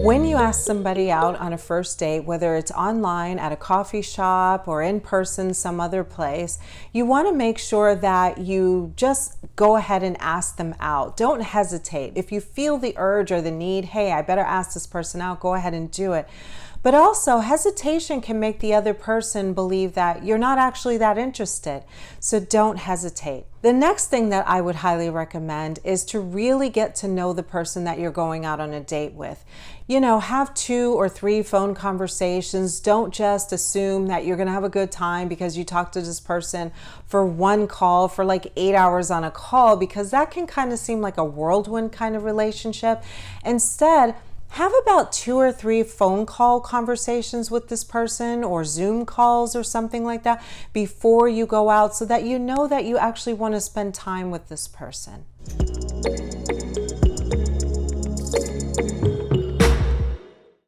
When you ask somebody out on a first date, whether it's online, at a coffee shop, or in person some other place, you want to make sure that you just go ahead and ask them out. Don't hesitate. If you feel the urge or the need, hey, I better ask this person out, go ahead and do it. But also, hesitation can make the other person believe that you're not actually that interested. So don't hesitate. The next thing that I would highly recommend is to really get to know the person that you're going out on a date with. You know, have 2 or 3 phone conversations. Don't just assume that you're going to have a good time because you talked to this person for one call for like 8 hours on a call, because that can kind of seem like a whirlwind kind of relationship. Instead, have about 2 or 3 phone call conversations with this person, or Zoom calls or something like that, before you go out, so that you know that you actually want to spend time with this person.